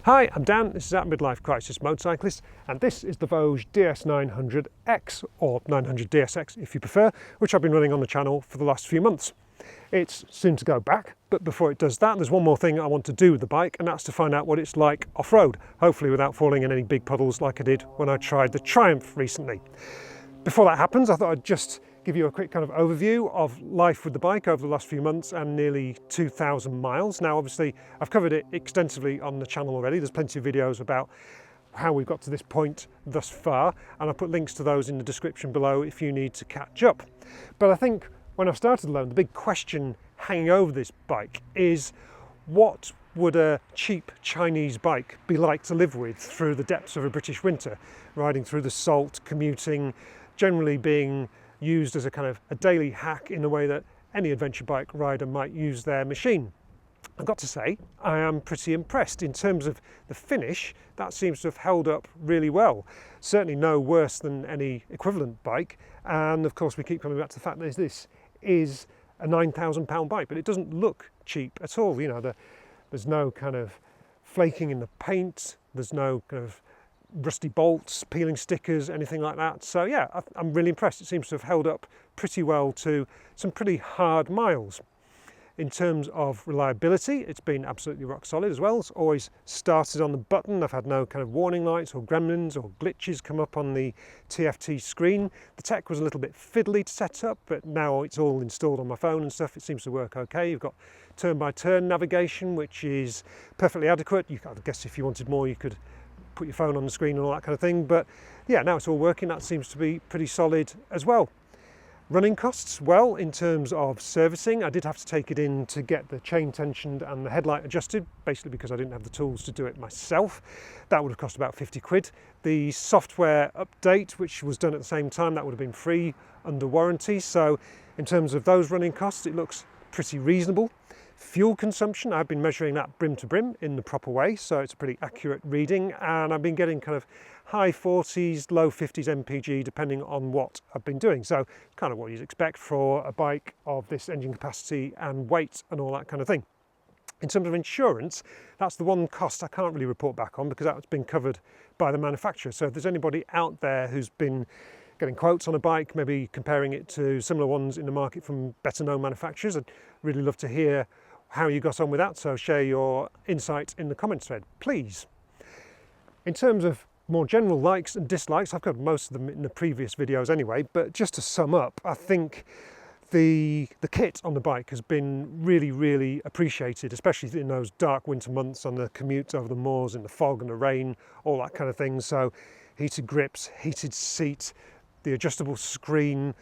Hi, I'm Dan, this is At Midlife Crisis Motorcyclist, and this is the Voge DS900X, or 900 DSX if you prefer, which I've been running on the channel for the last few months. It's soon to go back, but before it does that, there's one more thing I want to do with the bike, and that's to find out what it's like off-road, hopefully without falling in any big puddles like I did when I tried the Triumph recently. Before that happens, I thought I'd just give you a quick kind of overview of life with the bike over the last few months and nearly 2,000 miles. Now, obviously, I've covered it extensively on the channel already. There's plenty of videos about how we've got to this point thus far, and I'll put links to those in the description below if you need to catch up. But I think when I started alone, the big question hanging over this bike is, what would a cheap Chinese bike be like to live with through the depths of a British winter, riding through the salt, commuting, generally being used as a kind of a daily hack in the way that any adventure bike rider might use their machine. I've got to say, I am pretty impressed. In terms of the finish, that seems to have held up really well. Certainly no worse than any equivalent bike. And of course, we keep coming back to the fact that this is a £9,000 bike, but it doesn't look cheap at all. You know, there's no kind of flaking in the paint, there's no kind of rusty bolts, peeling stickers, anything like that. So yeah, I'm really impressed. It seems to have held up pretty well to some pretty hard miles. In terms of reliability, it's been absolutely rock solid as well. It's always started on the button. I've had no kind of warning lights or gremlins or glitches come up on the TFT screen. The tech was a little bit fiddly to set up, but now it's all installed on my phone and stuff. It seems to work okay. You've got turn-by-turn navigation, which is perfectly adequate. I guess if you wanted more, you could put your phone on the screen and all that kind of thing, but yeah, now it's all working. That seems to be pretty solid as well. Running costs, well, in terms of servicing, I did have to take it in to get the chain tensioned and the headlight adjusted, basically because I didn't have the tools to do it myself. That would have cost about 50 quid. The software update, which was done at the same time, that would have been free under warranty. So in terms of those running costs, it looks pretty reasonable. Fuel consumption, I've been measuring that brim to brim in the proper way, so it's a pretty accurate reading, and I've been getting kind of high 40s, low 50s mpg depending on what I've been doing. So kind of what you'd expect for a bike of this engine capacity and weight and all that kind of thing. In terms of insurance, that's the one cost I can't really report back on because that's been covered by the manufacturer. So if there's anybody out there who's been getting quotes on a bike, maybe comparing it to similar ones in the market from better known manufacturers, I'd really love to hear how you got on with that, so share your insight in the comments thread, please. In terms of more general likes and dislikes, I've covered most of them in the previous videos anyway, but just to sum up, I think the kit on the bike has been really appreciated, especially in those dark winter months on the commute over the moors in the fog and the rain, all that kind of thing. So heated grips, heated seat, the adjustable screen,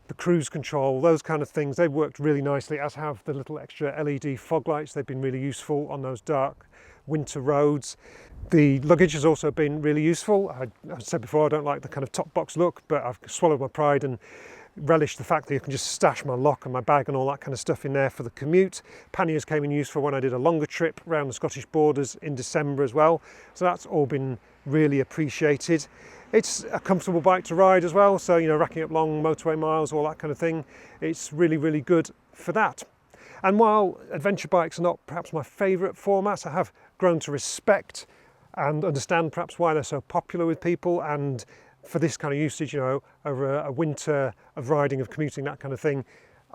the cruise control, those kind of things, they've worked really nicely, as have the little extra LED fog lights. They've been really useful on those dark winter roads. The luggage has also been really useful. I said before, I don't like the kind of top box look, but I've swallowed my pride and relished the fact that you can just stash my lock and my bag and all that kind of stuff in there for the commute. Panniers came in useful when I did a longer trip around the Scottish borders in December as well. So that's all been really appreciated. It's a comfortable bike to ride as well, so, you know, racking up long motorway miles, all that kind of thing, it's really good for that. And while adventure bikes are not perhaps my favourite format, I have grown to respect and understand perhaps why they're so popular with people, and for this kind of usage, you know, over a winter of riding, of commuting, that kind of thing,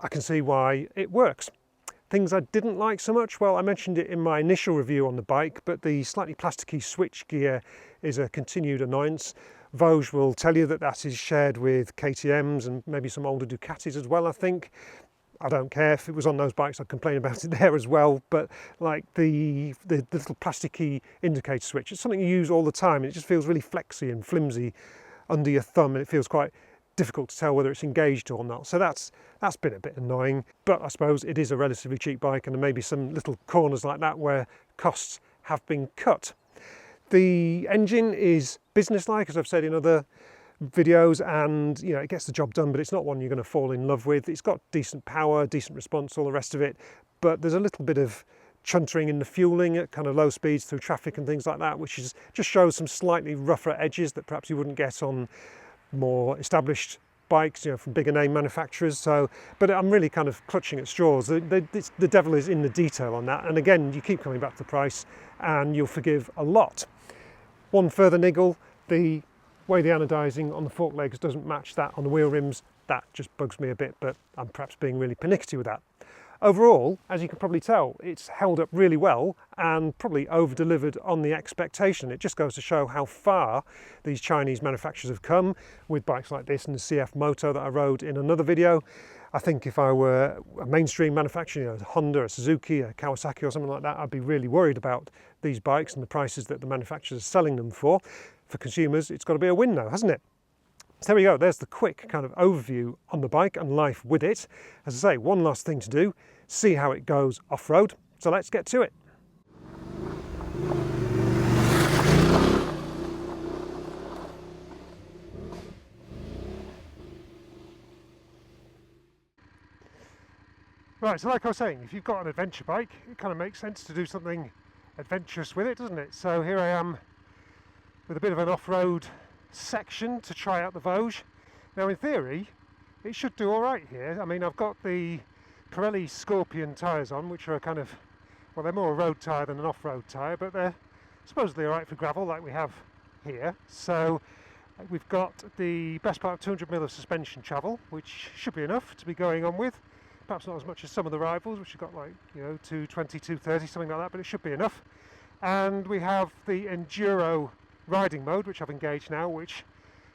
I can see why it works. Things I didn't like so much, well, I mentioned it in my initial review on the bike, but the slightly plasticky switch gear is a continued annoyance. Voge will tell you that that is shared with KTMs and maybe some older Ducatis as well, I think. I don't care. If it was on those bikes, I'd complain about it there as well. But like the little plasticky indicator switch, it's something you use all the time, and it just feels really flexy and flimsy under your thumb, and it feels quite difficult to tell whether it's engaged or not. So that's been a bit annoying, but I suppose it is a relatively cheap bike, and there may be some little corners like that where costs have been cut. The engine is businesslike, as I've said in other videos, and you know, it gets the job done, but it's not one you're going to fall in love with. It's got decent power, decent response, all the rest of it, but there's a little bit of chuntering in the fueling at kind of low speeds through traffic and things like that, which just shows some slightly rougher edges that perhaps you wouldn't get on more established bikes, you know, from bigger name manufacturers. So, but I'm really kind of clutching at straws. The devil is in the detail on that. And again, you keep coming back to the price and you'll forgive a lot. One further niggle, the way the anodizing on the fork legs doesn't match that on the wheel rims. That just bugs me a bit, but I'm perhaps being really pernickety with that. Overall, as you can probably tell, it's held up really well and probably over-delivered on the expectation. It just goes to show how far these Chinese manufacturers have come with bikes like this and the CF Moto that I rode in another video. I think if I were a mainstream manufacturer, you know, a Honda, a Suzuki, a Kawasaki or something like that, I'd be really worried about these bikes and the prices that the manufacturers are selling them for. For consumers, it's got to be a win now, hasn't it? So there we go, there's the quick kind of overview on the bike and life with it. As I say, one last thing to do, see how it goes off-road. So let's get to it. Right, so like I was saying, if you've got an adventure bike, it kind of makes sense to do something adventurous with it, doesn't it? So here I am with a bit of an off-road section to try out the Voge. Now in theory it should do all right here. I mean, I've got the Pirelli Scorpion tyres on, which are a kind of, well, they're more a road tyre than an off-road tyre, but they're supposedly all right for gravel like we have here. So we've got the best part of 200mm of suspension travel, which should be enough to be going on with. Perhaps not as much as some of the rivals, which have got like, you know, 220, 230, something like that, but it should be enough. And we have the Enduro riding mode, which I've engaged now, which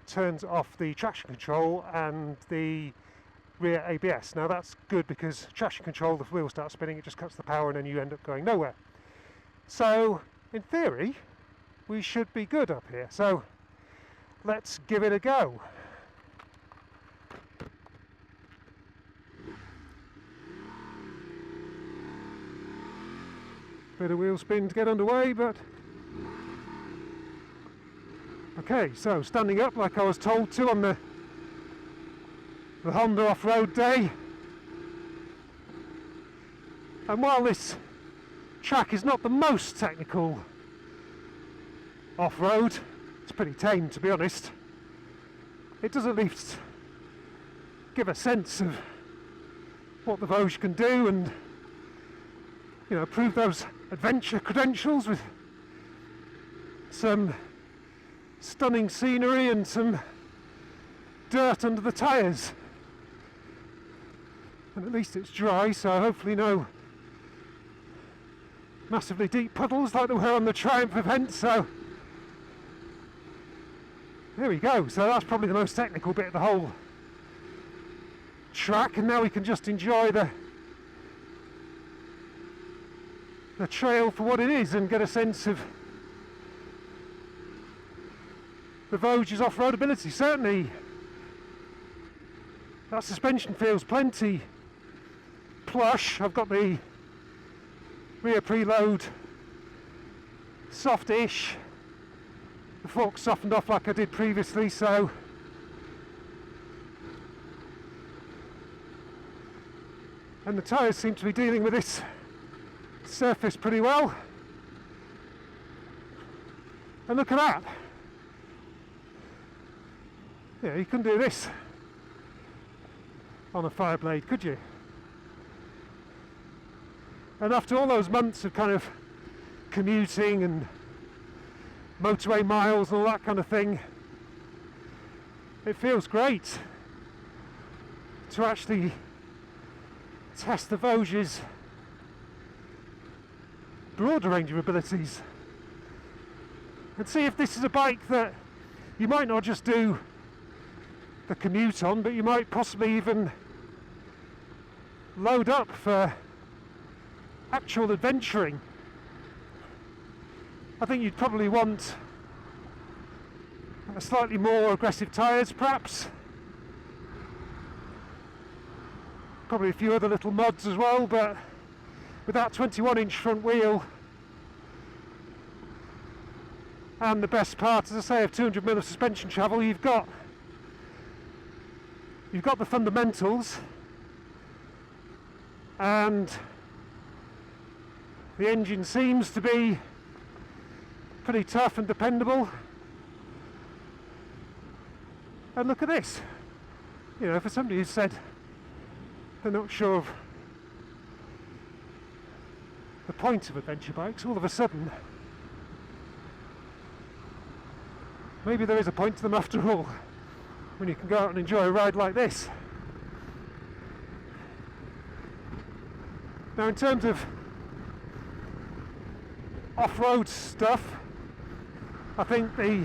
turns off the traction control and the rear ABS. Now that's good because traction control, the wheel starts spinning, it just cuts the power and then you end up going nowhere. So in theory we should be good up here, so let's give it a go. Bit of wheel spin to get underway, but okay, so standing up like I was told to on the Honda off-road day. And while this track is not the most technical off-road, it's pretty tame to be honest, it does at least give a sense of what the Voge can do and, you know, prove those adventure credentials with some stunning scenery and some dirt under the tyres. And at least it's dry, so hopefully no massively deep puddles like there were on the Triumph event. So there we go, so that's probably the most technical bit of the whole track, and now we can just enjoy the trail for what it is and get a sense of the Voge's off-road ability. Certainly that suspension feels plenty plush. I've got the rear preload soft-ish, the fork softened off like I did previously, so and the tyres seem to be dealing with this surface pretty well. And look at that. Yeah, you couldn't do this on a Fireblade, could you? And after all those months of kind of commuting and motorway miles and all that kind of thing, it feels great to actually test the Voge's broader range of abilities and see if this is a bike that you might not just do the commute on, but you might possibly even load up for actual adventuring. I think you'd probably want slightly more aggressive tyres perhaps, probably a few other little mods as well, but with that 21-inch front wheel and the best part, as I say, of 200mm of suspension travel, you've got the fundamentals, and the engine seems to be pretty tough and dependable. And look at this, you know, for somebody who said they're not sure of the point of adventure bikes, all of a sudden maybe there is a point to them after all, when you can go out and enjoy a ride like this. Now, in terms of off-road stuff, I think the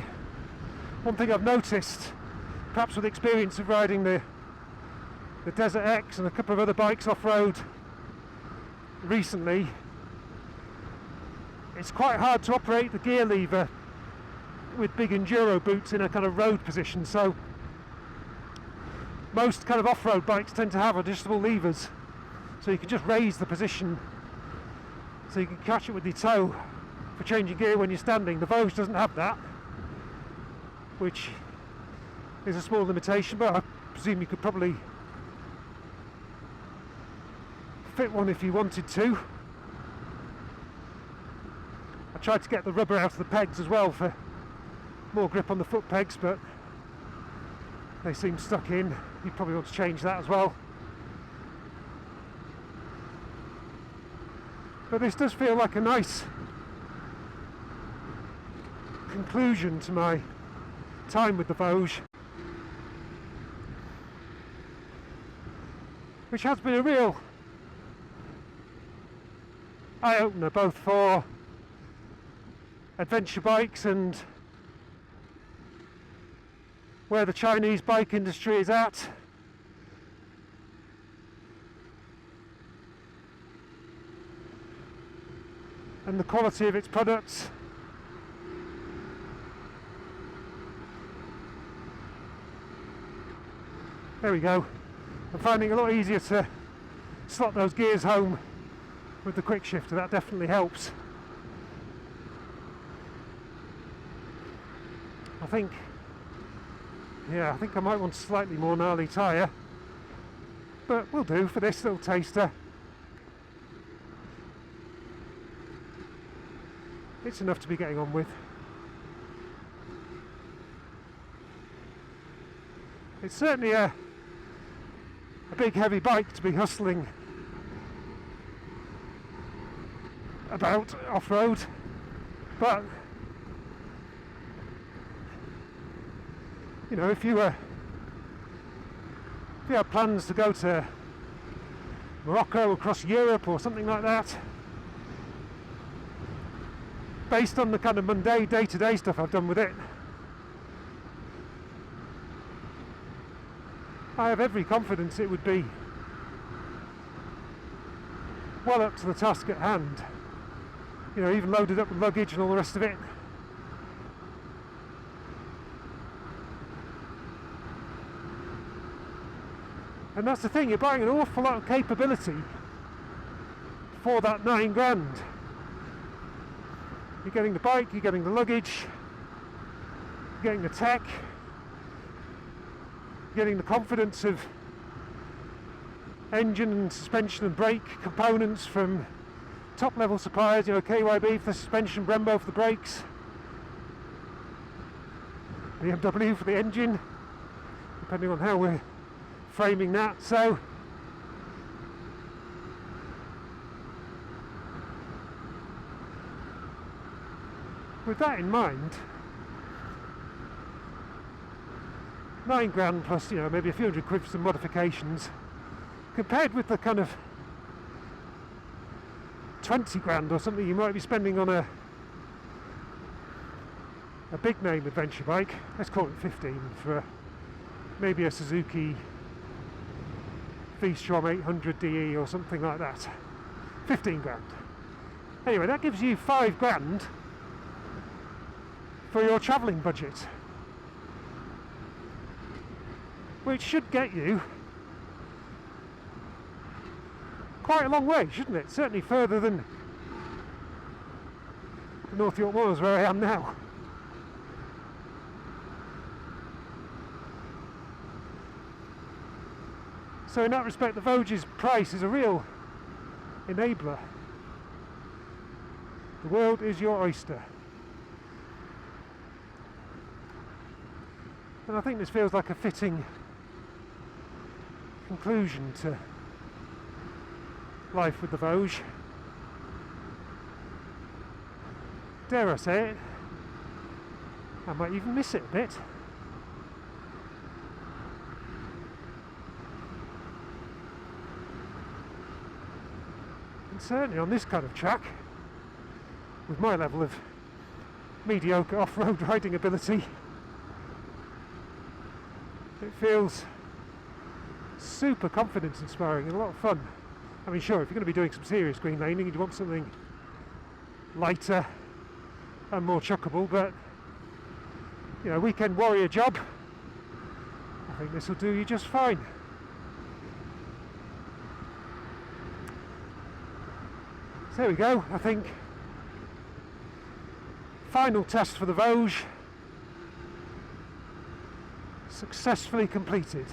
one thing I've noticed, perhaps with experience of riding the Desert X and a couple of other bikes off-road recently, it's quite hard to operate the gear lever with big enduro boots in a kind of road position. So most kind of off-road bikes tend to have adjustable levers, so you can just raise the position so you can catch it with your toe for changing gear when you're standing. The Voge doesn't have that, which is a small limitation, but I presume you could probably fit one if you wanted to. I tried to get the rubber out of the pegs as well for more grip on the foot pegs, but they seem stuck in. You probably want to change that as well. But this does feel like a nice conclusion to my time with the Voge, which has been a real eye-opener both for adventure bikes and where the Chinese bike industry is at, and the quality of its products. There we go. I'm finding it a lot easier to slot those gears home with the quick shifter. That definitely helps. I think I might want a slightly more gnarly tyre, but we'll do for this little taster. It's enough to be getting on with. It's certainly a big heavy bike to be hustling about off-road, but you know, if you had plans to go to Morocco, across Europe or something like that, based on the kind of mundane day-to-day stuff I've done with it, I have every confidence it would be well up to the task at hand. You know, even loaded up with luggage and all the rest of it. And that's the thing, you're buying an awful lot of capability for that £9,000. You're getting the bike, you're getting the luggage, you're getting the tech, you're getting the confidence of engine and suspension and brake components from top level suppliers, you know, KYB for the suspension, Brembo for the brakes, BMW for the engine, depending on how we're framing that. So with that in mind, £9,000 plus, you know, maybe a few hundred quid for some modifications, compared with the kind of 20 grand or something you might be spending on a big name adventure bike. Let's call it 15 for maybe a Suzuki V-Strom 800 DE or something like that. 15 grand. Anyway, that gives you 5 grand for your travelling budget, which should get you quite a long way, shouldn't it? Certainly further than the North York Moors, where I am now. So in that respect, the Voge's price is a real enabler. The world is your oyster. And I think this feels like a fitting conclusion to life with the Voge. Dare I say it, I might even miss it a bit. And certainly on this kind of track, with my level of mediocre off-road riding ability, it feels super confidence inspiring and a lot of fun. I mean, sure, if you're going to be doing some serious green laning, you'd want something lighter and more chuckable, but you know, weekend warrior job, I think this will do you just fine. So there we go. I think final test for the Voge successfully completed,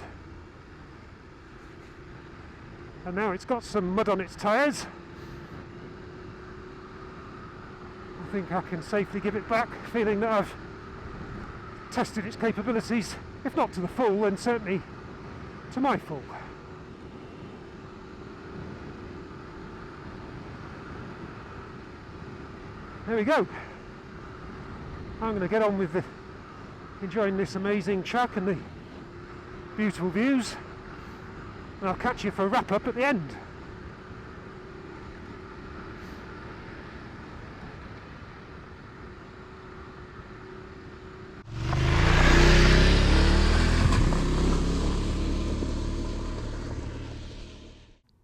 and now it's got some mud on its tyres. I think I can safely give it back, feeling that I've tested its capabilities, if not to the full, then certainly to my full. There we go. I'm going to get on with enjoying this amazing track and the beautiful views, and I'll catch you for a wrap up at the end.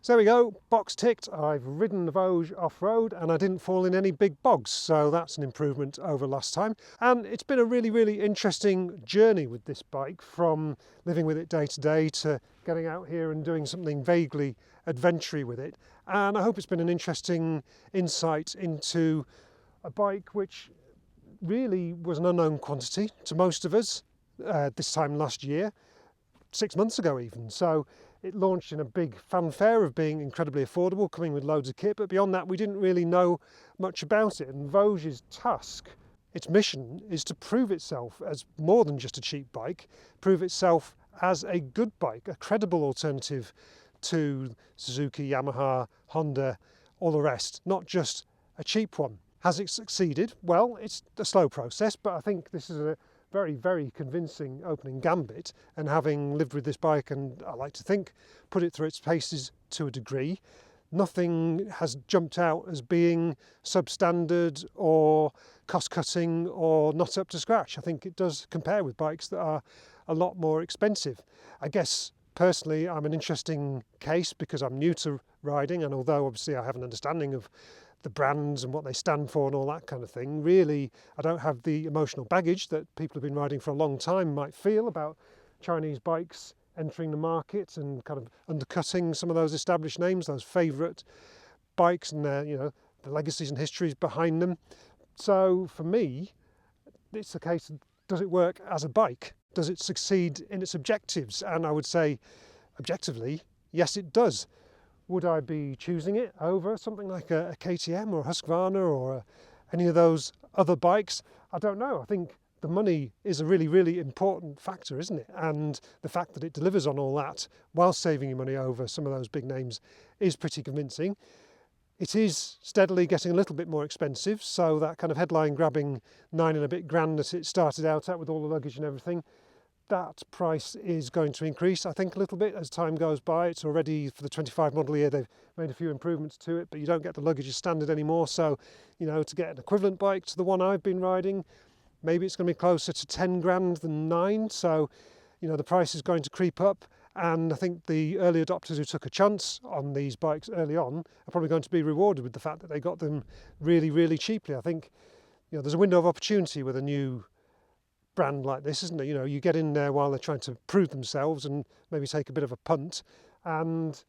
So there we go, box ticked. I've ridden the Voge off-road and I didn't fall in any big bogs, so that's an improvement over last time. And it's been a really interesting journey with this bike, from living with it day to day to getting out here and doing something vaguely adventure-y with it. And I hope it's been an interesting insight into a bike which really was an unknown quantity to most of us this time last year, 6 months ago even. So it launched in a big fanfare of being incredibly affordable, coming with loads of kit, but beyond that we didn't really know much about it. And Voge's task, its mission, is to prove itself as more than just a cheap bike, prove itself as a good bike, a credible alternative to Suzuki, Yamaha, Honda, all the rest, not just a cheap one. Has it succeeded? Well, it's a slow process, but I think this is a very convincing opening gambit, and having lived with this bike, and I like to think put it through its paces to a degree, nothing has jumped out as being substandard or cost-cutting or not up to scratch. I think it does compare with bikes that are a lot more expensive. I guess personally I'm an interesting case because I'm new to riding, and although obviously I have an understanding of the brands and what they stand for and all that kind of thing, really I don't have the emotional baggage that people who've been riding for a long time might feel about Chinese bikes entering the market and kind of undercutting some of those established names, those favourite bikes, and their, you know, the legacies and histories behind them. So for me, it's a case of, does it work as a bike? Does it succeed in its objectives? And I would say objectively, yes it does. Would I be choosing it over something like a KTM or a Husqvarna or any of those other bikes? I don't know. I think the money is a really important factor, isn't it? And the fact that it delivers on all that while saving you money over some of those big names is pretty convincing. It is steadily getting a little bit more expensive, so that kind of headline grabbing 9 and a bit grand that it started out at with all the luggage and everything, that price is going to increase, I think, a little bit as time goes by. It's already, for the 25 model year, they've made a few improvements to it, but you don't get the luggage as standard anymore. So, you know, to get an equivalent bike to the one I've been riding, maybe it's going to be closer to 10 grand than 9. So, you know, the price is going to creep up. And I think the early adopters who took a chance on these bikes early on are probably going to be rewarded with the fact that they got them really cheaply. I think, you know, there's a window of opportunity with a new brand like this, isn't it? You know, you get in there while they're trying to prove themselves and maybe take a bit of a punt, and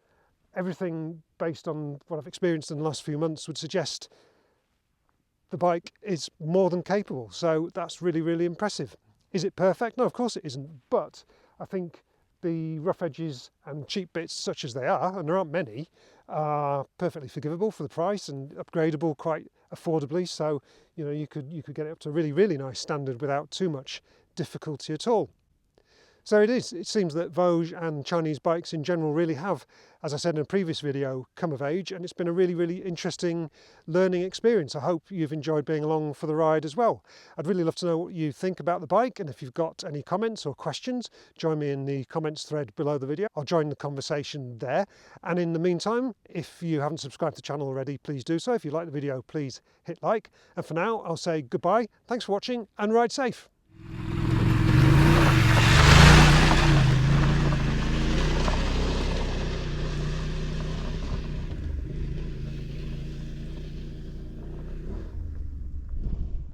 everything based on what I've experienced in the last few months would suggest the bike is more than capable. So that's really impressive. Is it perfect? No, of course it isn't, but I think the rough edges and cheap bits, such as they are, and there aren't many, are perfectly forgivable for the price and upgradable quite affordably. So, you know, you could get it up to a really nice standard without too much difficulty at all. So it seems that Voge and Chinese bikes in general really have, as I said in a previous video, come of age, and it's been a really interesting learning experience. I hope you've enjoyed being along for the ride as well. I'd really love to know what you think about the bike, and if you've got any comments or questions, join me in the comments thread below the video. I'll join the conversation there. And in the meantime, if you haven't subscribed to the channel already, please do so. If you like the video, please hit like. And for now, I'll say goodbye. Thanks for watching and ride safe.